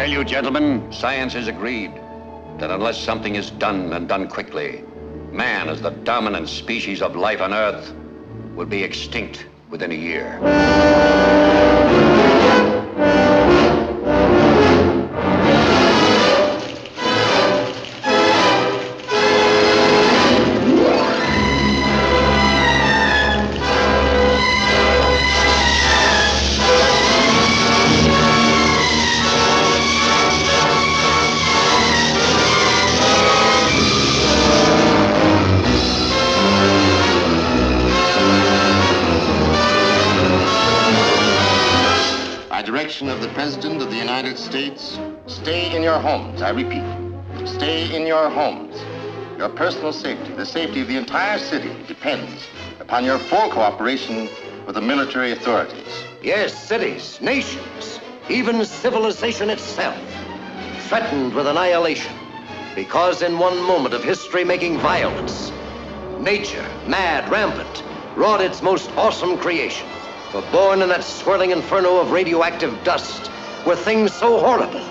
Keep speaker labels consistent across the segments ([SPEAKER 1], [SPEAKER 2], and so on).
[SPEAKER 1] tell you, gentlemen, science has agreed that unless something is done and done quickly, man, as the dominant species of life on Earth, will be extinct within a year.
[SPEAKER 2] Direction of the President of the United States, stay in your homes. I repeat, stay in your homes. Your personal safety, the safety of the entire city, depends upon your full cooperation with the military authorities.
[SPEAKER 3] Yes, cities, nations, even civilization itself, threatened with annihilation, because in one moment of history-making violence, nature, mad, rampant, wrought its most awesome creation. For born in that swirling inferno of radioactive dust were things so horrible,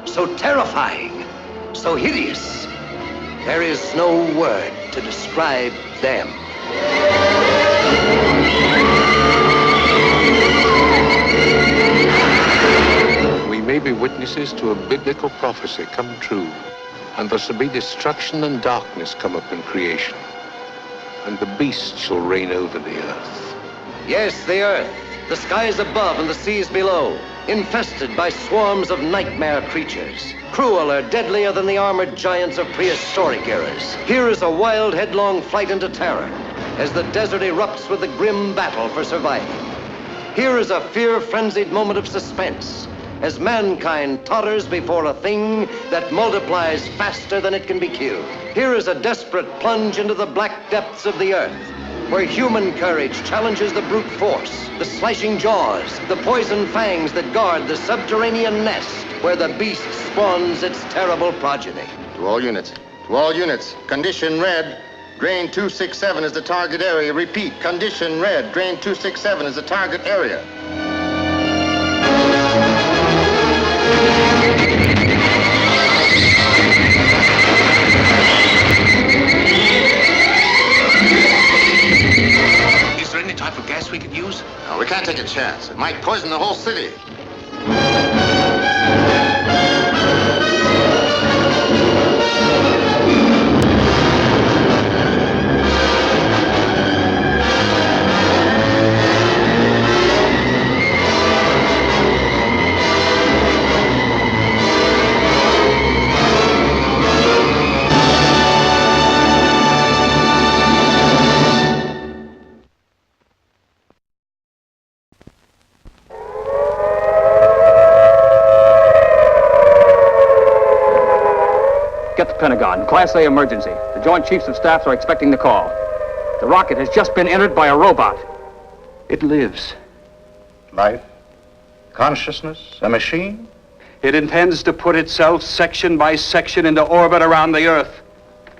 [SPEAKER 3] so terrifying, so hideous. There is no word to describe them.
[SPEAKER 4] We may be witnesses to a biblical prophecy come true, and there shall be destruction and darkness come up in creation, and the beast shall reign over the earth.
[SPEAKER 3] Yes, the earth, the skies above and the seas below, infested by swarms of nightmare creatures, crueler, deadlier than the armored giants of prehistoric eras. Here is a wild, headlong flight into terror as the desert erupts with the grim battle for survival. Here is a fear-frenzied moment of suspense as mankind totters before a thing that multiplies faster than it can be killed. Here is a desperate plunge into the black depths of the earth, where human courage challenges the brute force, the slashing jaws, the poison fangs that guard the subterranean nest where the beast spawns its terrible progeny.
[SPEAKER 2] To all units, condition red, drain 267 is the target area. Repeat, condition red, drain 267 is the target area.
[SPEAKER 1] Is there any type of gas we could use?
[SPEAKER 2] No, we can't take a chance. It might poison the whole city.
[SPEAKER 5] Get the Pentagon. Class A emergency. The Joint Chiefs of Staffs are expecting the call. The rocket has just been entered by a robot. It lives.
[SPEAKER 6] Life? Consciousness? A machine?
[SPEAKER 5] It intends to put itself section by section into orbit around the Earth.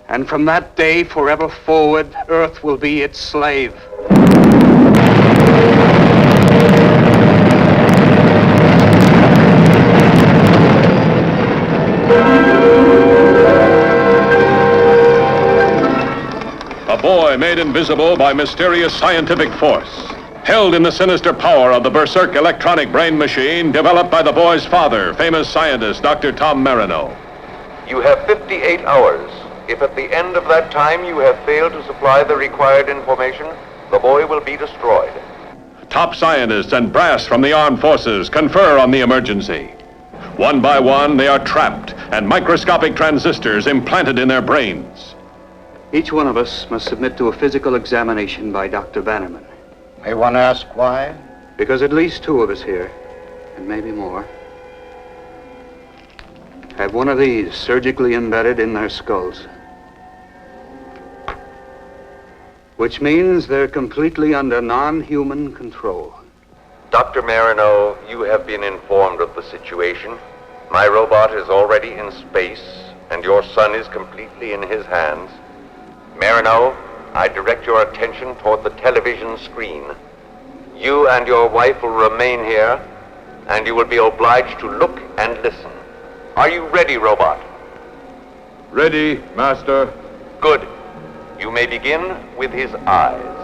[SPEAKER 5] And from that day forever forward, Earth will be its slave.
[SPEAKER 7] A boy made invisible by mysterious scientific force, held in the sinister power of the berserk electronic brain machine developed by the boy's father, famous scientist Dr. Tom Marino.
[SPEAKER 8] You have 58 hours. If at the end of that time you have failed to supply the required information, the boy will be destroyed.
[SPEAKER 7] Top scientists and brass from the armed forces confer on the emergency. One by one, they are trapped and microscopic transistors implanted in their brains.
[SPEAKER 5] Each one of us must submit to a physical examination by Dr. Bannerman.
[SPEAKER 6] May one ask why?
[SPEAKER 5] Because at least two of us here, and maybe more, have one of these surgically embedded in their skulls. Which means they're completely under non-human control.
[SPEAKER 8] Dr. Marino, you have been informed of the situation. My robot is already in space, and your son is completely in his hands. Marino, I direct your attention toward the television screen. You and your wife will remain here, and you will be obliged to look and listen. Are you ready, robot?
[SPEAKER 7] Ready, Master.
[SPEAKER 8] Good. You may begin with his eyes.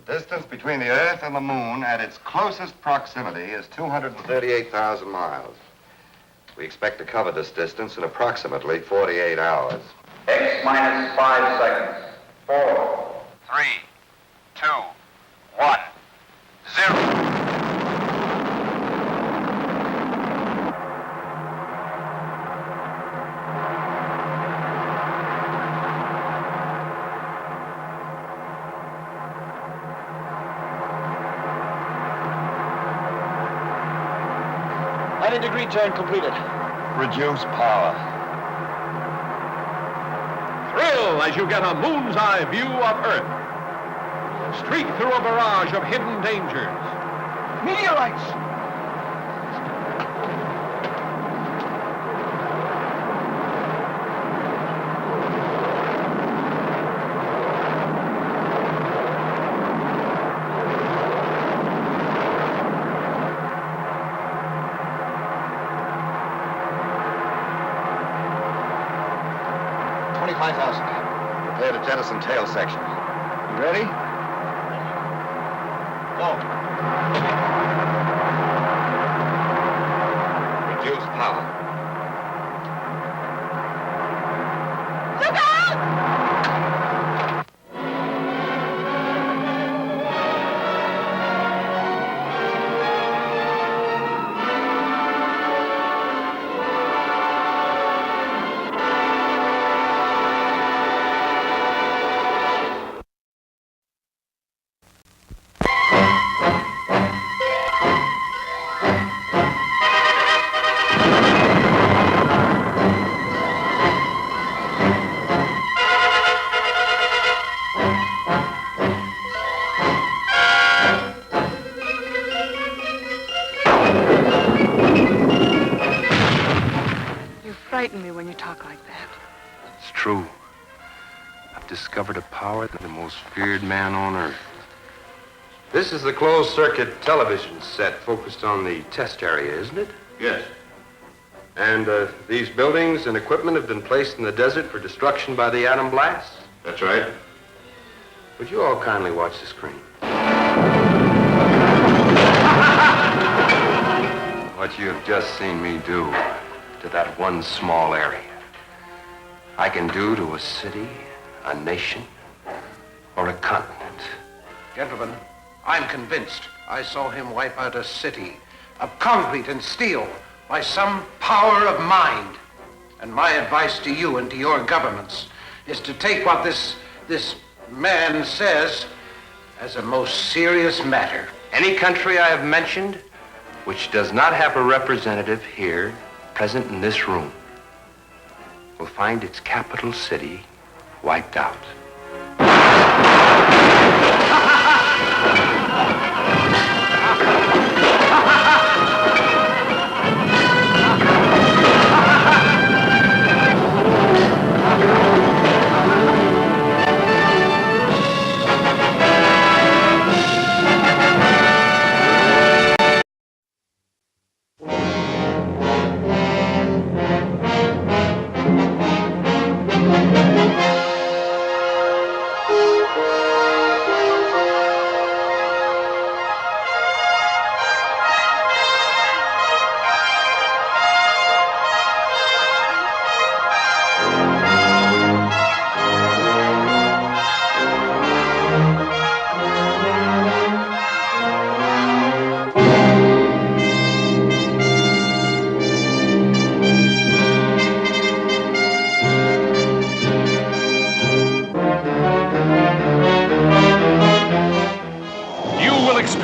[SPEAKER 2] The distance between the Earth and the Moon at its closest proximity is 238,000 miles. We expect to cover this distance in approximately 48 hours.
[SPEAKER 1] X minus 5 seconds. 4,
[SPEAKER 8] 3, 2, 1, 0.
[SPEAKER 5] Degree turn completed.
[SPEAKER 2] Reduce power.
[SPEAKER 7] Thrill as you get a moon's eye view of Earth. Streak through a barrage of hidden dangers.
[SPEAKER 5] Meteorites!
[SPEAKER 2] Prepare to jettison tail section.
[SPEAKER 5] You ready?
[SPEAKER 2] Go. Reduce power.
[SPEAKER 9] Look out!
[SPEAKER 10] Frighten me when you talk like that.
[SPEAKER 11] It's true. I've discovered a power that the most feared man on Earth. This is the closed-circuit television set focused on the test area, isn't it?
[SPEAKER 2] Yes.
[SPEAKER 11] And these buildings and equipment have been placed in the desert for destruction by the atom blast?
[SPEAKER 2] That's right.
[SPEAKER 11] Would you all kindly watch the screen? What you have just seen me do to that one small area, I can do to a city, a nation, or a continent.
[SPEAKER 12] Gentlemen, I'm convinced I saw him wipe out a city of concrete and steel by some power of mind. And my advice to you and to your governments is to take what this man says as a most serious matter.
[SPEAKER 11] Any country I have mentioned which does not have a representative here, present in this room, will find its capital city wiped out.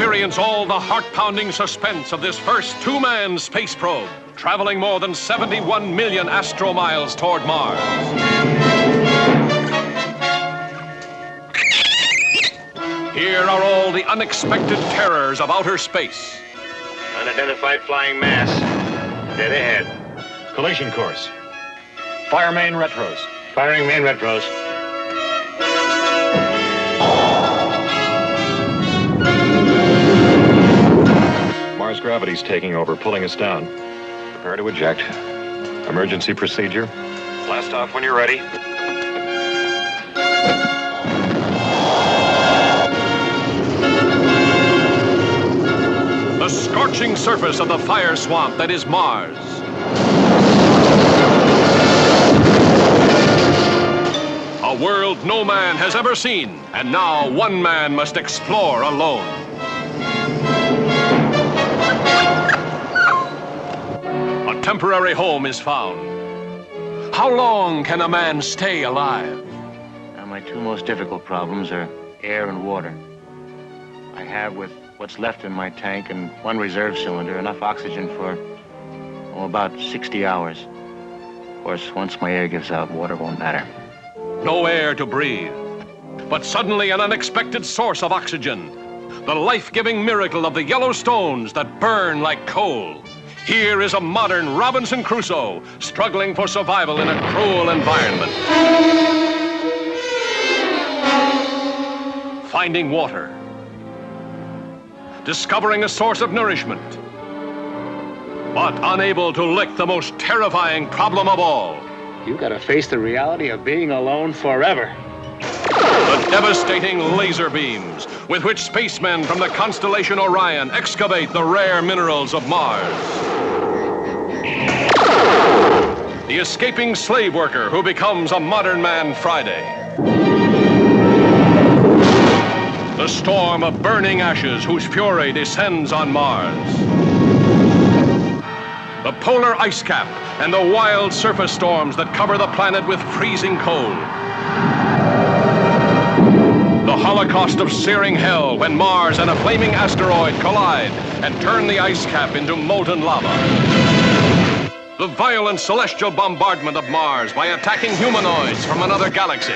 [SPEAKER 7] experience all the heart-pounding suspense of this first two-man space probe, traveling more than 71 million astromiles toward Mars. Here are all the unexpected terrors of outer space.
[SPEAKER 13] Unidentified flying mass. Dead ahead. Collision course. Fire main retros. Firing main retros. Mars gravity's taking over, pulling us down. Prepare to eject. Emergency procedure. Blast off when you're ready.
[SPEAKER 7] The scorching surface of the fire swamp that is Mars. A world no man has ever seen, and now one man must explore alone. A temporary home is found. How long can a man stay alive?
[SPEAKER 14] Now, my two most difficult problems are air and water. I have, with what's left in my tank and one reserve cylinder, enough oxygen for, about 60 hours. Of course, once my air gives out, water won't matter.
[SPEAKER 7] No air to breathe, but suddenly an unexpected source of oxygen. The life-giving miracle of the yellow stones that burn like coal. Here is a modern Robinson Crusoe struggling for survival in a cruel environment. Finding water. Discovering a source of nourishment. But unable to lick the most terrifying problem of all.
[SPEAKER 13] You gotta face the reality of being alone forever.
[SPEAKER 7] The devastating laser beams with which spacemen from the constellation Orion excavate the rare minerals of Mars. The escaping slave worker who becomes a modern man Friday. The storm of burning ashes whose fury descends on Mars. The polar ice cap and the wild surface storms that cover the planet with freezing cold. The holocaust of searing hell when Mars and a flaming asteroid collide and turn the ice cap into molten lava. The violent celestial bombardment of Mars by attacking humanoids from another galaxy.